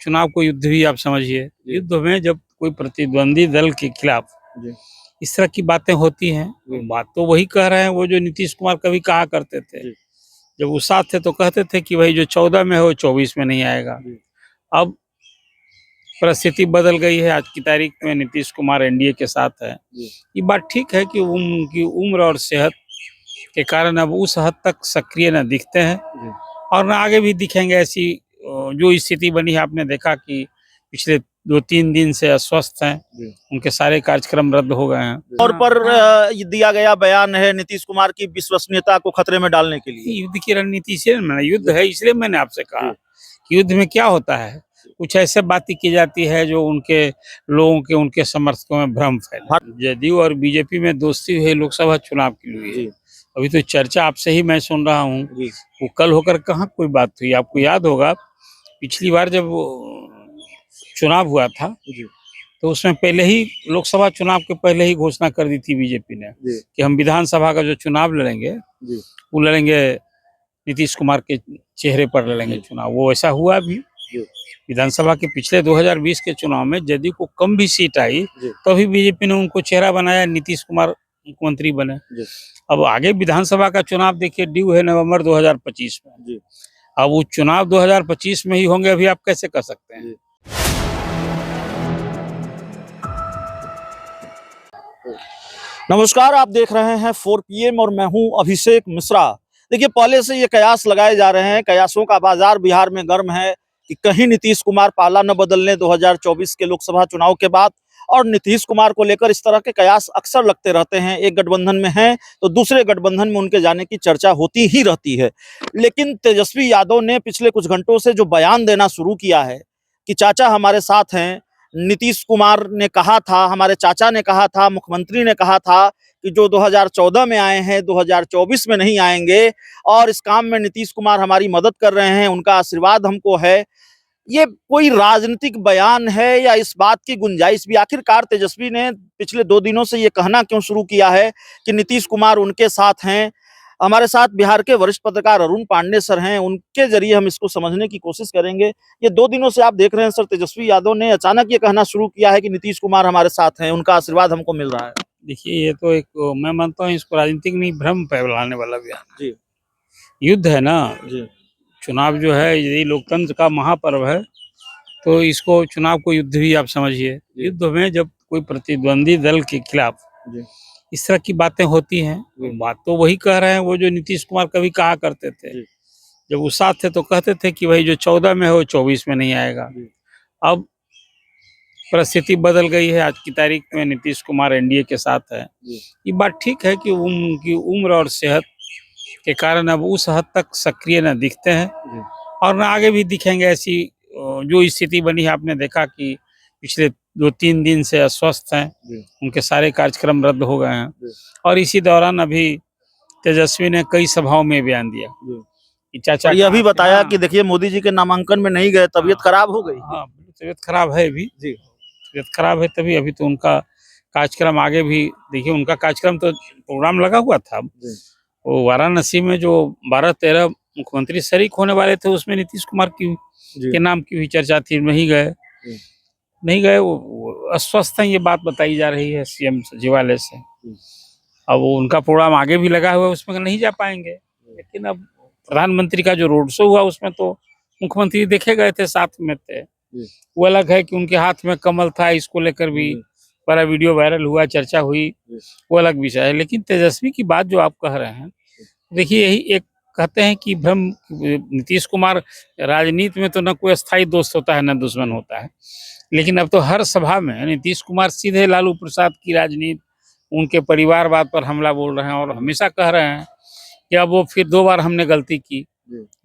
चुनाव को युद्ध भी आप समझिए। युद्ध में जब कोई प्रतिद्वंदी दल के खिलाफ इस तरह की बातें होती हैं, बात तो वही कह रहे हैं वो जो नीतीश कुमार कभी कहा करते थे। जब वो साथ थे तो कहते थे कि भाई जो 14 में है वो 24 में नहीं आएगा। अब परिस्थिति बदल गई है, आज की तारीख में नीतीश कुमार एनडीए के साथ है। ये बात ठीक है कि उनकी उम्र और सेहत के कारण अब उस हद तक सक्रिय न दिखते हैं और न आगे भी दिखेंगे। ऐसी जो स्थिति बनी है, आपने देखा कि पिछले 2-3 दिन से अस्वस्थ हैं, उनके सारे कार्यक्रम रद्द हो गए हैं। तौर पर दिया गया बयान है नीतीश कुमार की विश्वसनीयता को खतरे में डालने के लिए। युद्ध की रणनीति से युद्ध है, इसलिए मैंने आपसे कहा कि युद्ध में क्या होता है, कुछ ऐसे बातें की जाती है जो उनके लोगों के, उनके समर्थकों में भ्रम फैला। जदयू और बीजेपी में दोस्ती हुई लोकसभा चुनाव के लिए, अभी तो चर्चा आपसे ही मैं सुन रहा हूँ। वो कल होकर कहाँ कोई बात हुई? आपको याद होगा पिछली बार जब चुनाव हुआ था तो उसमें पहले ही, लोकसभा चुनाव के पहले ही घोषणा कर दी थी बीजेपी ने कि हम विधानसभा का जो चुनाव लड़ेंगे वो लड़ेंगे नीतीश कुमार के चेहरे पर लड़ेंगे चुनाव। वो ऐसा हुआ भी। विधानसभा के पिछले 2020 के चुनाव में जदयू को कम भी सीट आई तो भी बीजेपी ने उनको चेहरा बनाया, नीतीश कुमार मुख्यमंत्री बने। अब आगे विधानसभा का चुनाव देखिए, ड्यू है नवंबर 2025 में। अब वो चुनाव 2025 में ही होंगे, अभी आप कैसे कर सकते हैं? नमस्कार, आप देख रहे हैं 4 PM और मैं हूं अभिषेक मिश्रा। देखिए, पहले से ये कयास लगाए जा रहे हैं, कयासों का बाजार बिहार में गर्म है कि कहीं नीतीश कुमार पाला न बदलने 2024 के लोकसभा चुनाव के बाद। और नीतीश कुमार को लेकर इस तरह के कयास अक्सर लगते रहते हैं। एक गठबंधन में हैं तो दूसरे गठबंधन में उनके जाने की चर्चा होती ही रहती है। लेकिन तेजस्वी यादव ने पिछले कुछ घंटों से जो बयान देना शुरू किया है कि चाचा हमारे साथ हैं, नीतीश कुमार ने कहा था, हमारे चाचा ने कहा था, मुख्यमंत्री ने कहा था कि जो 2014 में आए हैं 2024 में नहीं आएंगे और इस काम में नीतीश कुमार हमारी मदद कर रहे हैं, उनका आशीर्वाद हमको है। ये कोई राजनीतिक बयान है या इस बात की गुंजाइश भी? आखिरकार तेजस्वी ने पिछले 2 दिनों से ये कहना क्यों शुरू किया है कि नीतीश कुमार उनके साथ हैं? हमारे साथ बिहार के वरिष्ठ पत्रकार अरुण पांडे सर हैं, उनके जरिए हम इसको समझने की कोशिश करेंगे। ये 2 दिनों से आप देख रहे हैं सर, तेजस्वी यादव ने अचानक ये कहना शुरू किया है कि नीतीश कुमार हमारे साथ हैं, उनका आशीर्वाद हमको मिल रहा है। देखिए, ये तो एक, मैं मानता हूँ इसको राजनीतिक नहीं, भ्रम फैलाने वाला बयान जी। युद्ध है ना जी। चुनाव जो है, यदि लोकतंत्र का महापर्व है तो इसको, चुनाव को युद्ध भी आप समझिए। युद्ध में जब कोई प्रतिद्वंदी दल के खिलाफ इस तरह की बातें होती हैं, बात तो वही कह रहे हैं वो जो नीतीश कुमार कभी कहा करते थे। जब वो साथ थे तो कहते थे कि भाई जो 14 में है वो 24 में नहीं आएगा। अब परिस्थिति बदल गई है, आज की तारीख में नीतीश कुमार एनडीए के साथ है। ये बात ठीक है कि उनकी उम्र और सेहत के कारण अब उस हद तक सक्रिय न दिखते हैं और न आगे भी दिखेंगे। ऐसी जो स्थिति बनी है, आपने देखा कि पिछले 2-3 दिन से अस्वस्थ हैं, उनके सारे कार्यक्रम रद्द हो गए हैं। और इसी दौरान अभी तेजस्वी ने कई सभाओं में बयान दिया कि चाचा, ये भी बताया कि देखिए मोदी जी के नामांकन में नहीं गए, तबीयत खराब हो गई। हाँ, तबीयत खराब है अभी जी, तबीयत खराब है तभी। अभी तो उनका कार्यक्रम आगे भी देखिए, उनका कार्यक्रम तो प्रोग्राम लगा हुआ था। वो वाराणसी में जो 12-13 मुख्यमंत्री शरीक होने वाले थे, उसमें नीतीश कुमार के नाम की भी चर्चा थी, नहीं गए। वो अस्वस्थ हैं, ये बात बताई जा रही है सीएम सचिवालय से। अब वो उनका प्रोग्राम आगे भी लगा हुआ है, उसमें नहीं जा पाएंगे। लेकिन अब प्रधानमंत्री का जो रोड शो हुआ उसमें तो मुख्यमंत्री देखे गए थे, साथ में थे। वो अलग है कि उनके हाथ में कमल था, इसको लेकर भी बड़ा वीडियो वायरल हुआ, चर्चा हुई, वो अलग विषय है। लेकिन तेजस्वी की बात जो आप कह रहे हैं, देखिए यही एक कहते हैं कि भ्रम। नीतीश कुमार, राजनीति में तो न कोई अस्थायी दोस्त होता है न दुश्मन होता है, लेकिन अब तो हर सभा में नीतीश कुमार सीधे लालू प्रसाद की राजनीति, उनके परिवारवाद पर हमला बोल रहे हैं और हमेशा कह रहे हैं कि अब वो फिर 2 बार हमने गलती की,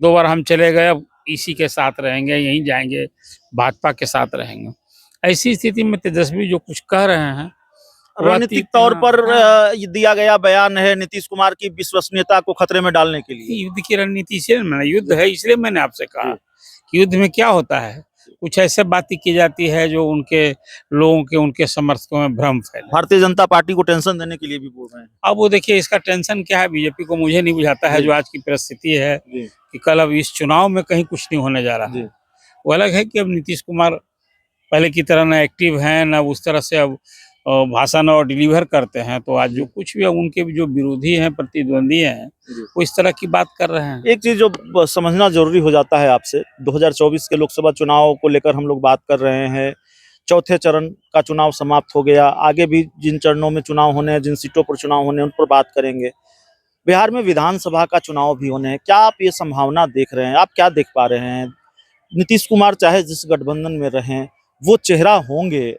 2 बार हम चले गए, अब इसी के साथ रहेंगे, यहीं जाएंगे, भाजपा के साथ रहेंगे। ऐसी स्थिति में तेजस्वी जो कुछ कह रहे हैं, रणनीतिक तौर पर दिया गया बयान है नीतीश कुमार की विश्वसनीयता को खतरे में डालने के लिए। युद्ध की रणनीति से युद्ध है, इसलिए मैंने आपसे कहा कि युद्ध में क्या होता है, कुछ ऐसे बातें की जाती है जो उनके लोगों के, उनके समर्थकों में भ्रम फैला। भारतीय जनता पार्टी को टेंशन देने के लिए भी बोल रहे हैं। अब वो देखिए, इसका टेंशन क्या है बीजेपी को, मुझे नहीं बुझाता है। जो आज की परिस्थिति है कि कल अब इस चुनाव में कहीं कुछ नहीं होने जा रहा है, वो अलग है कि अब नीतीश कुमार पहले की तरह ना एक्टिव हैं, ना उस तरह से अब भाषण और डिलीवर करते हैं। तो आज जो कुछ भी उनके जो विरोधी हैं, प्रतिद्वंदी हैं, वो इस तरह की बात कर रहे हैं। एक चीज जो समझना जरूरी हो जाता है आपसे, 2024 के लोकसभा चुनाव को लेकर हम लोग बात कर रहे हैं। चौथे चरण का चुनाव समाप्त हो गया, आगे भी जिन चरणों में चुनाव होने हैं, जिन सीटों पर चुनाव होने हैं, उन पर बात करेंगे। बिहार में विधानसभा का चुनाव भी होने हैं, क्या आप ये संभावना देख रहे हैं? आप क्या देख पा रहे हैं? नीतीश कुमार चाहे जिस गठबंधन में रहें, वो चेहरा होंगे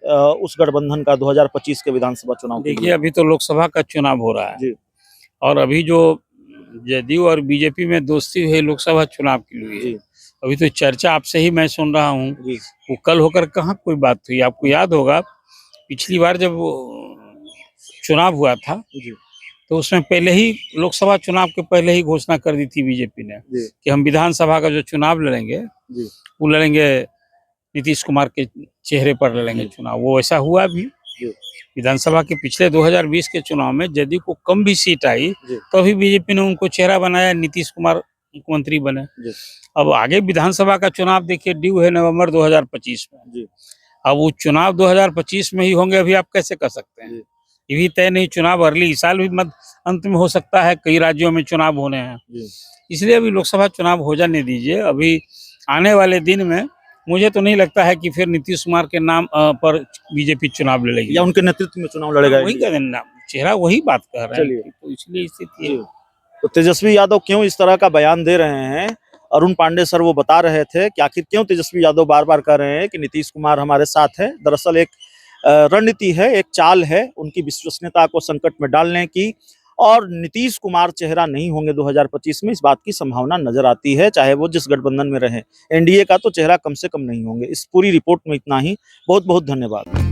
उस गठबंधन का 2025 के विधानसभा चुनाव के देखिए, लिए? अभी तो लोकसभा का चुनाव हो रहा है जी और अभी जो जदयू और बीजेपी में दोस्ती हुई लोकसभा चुनाव के लिए, जी अभी तो चर्चा आपसे ही मैं सुन रहा हूँ। जी वो कल होकर कहाँ कोई बात हुई? आपको याद होगा पिछली बार जब वो चुनाव हुआ था, जी तो उसमें पहले ही लोकसभा चुनाव के पहले ही घोषणा कर दी थी बीजेपी ने जी कि हम विधानसभा का जो चुनाव लड़ेंगे, जी वो लड़ेंगे नीतीश कुमार के चेहरे पर लड़ेंगे चुनाव। वो ऐसा हुआ भी। जी विधानसभा के पिछले 2020 के चुनाव में जदयू को कम भी सीट आई, जी तो अभी बीजेपी ने उनको चेहरा बनाया, नीतीश कुमार मुख्यमंत्री बने। जी अब आगे विधानसभा का चुनाव देखिए ड्यू है नवंबर 2025 में। जी अब वो चुनाव 2025 में ही होंगे, अभी आप कैसे कर सकते हैं? जी ये भी तय नहीं, चुनाव अगले साल भी मत अंत में हो सकता है, कई राज्यों में चुनाव होने हैं। जी इसलिए अभी लोकसभा चुनाव हो जाने दीजिए। अभी आने वाले दिन में मुझे तो नहीं लगता है कि फिर नीतीश कुमार के नाम पर बीजेपी चुनाव लड़ेगी या उनके नेतृत्व में चुनाव लड़ेगा। वही कह रहे हैं, चेहरा वही बात कर रहे चलिए। हैं, तो इसलिए स्थिति है। जी। तो तेजस्वी यादव क्यों इस तरह का बयान दे रहे हैं? अरुण पांडे सर वो बता रहे थे कि आखिर क्यों तेजस्वी यादव बार बार कह रहे हैं कि नीतीश कुमार हमारे साथ है। दरअसल एक रणनीति है, एक चाल है उनकी विश्वसनीयता को संकट में डालने की, और नीतीश कुमार चेहरा नहीं होंगे 2025 में, इस बात की संभावना नजर आती है, चाहे वो जिस गठबंधन में रहे। एनडीए का तो चेहरा कम से कम नहीं होंगे। इस पूरी रिपोर्ट में इतना ही। बहुत बहुत धन्यवाद।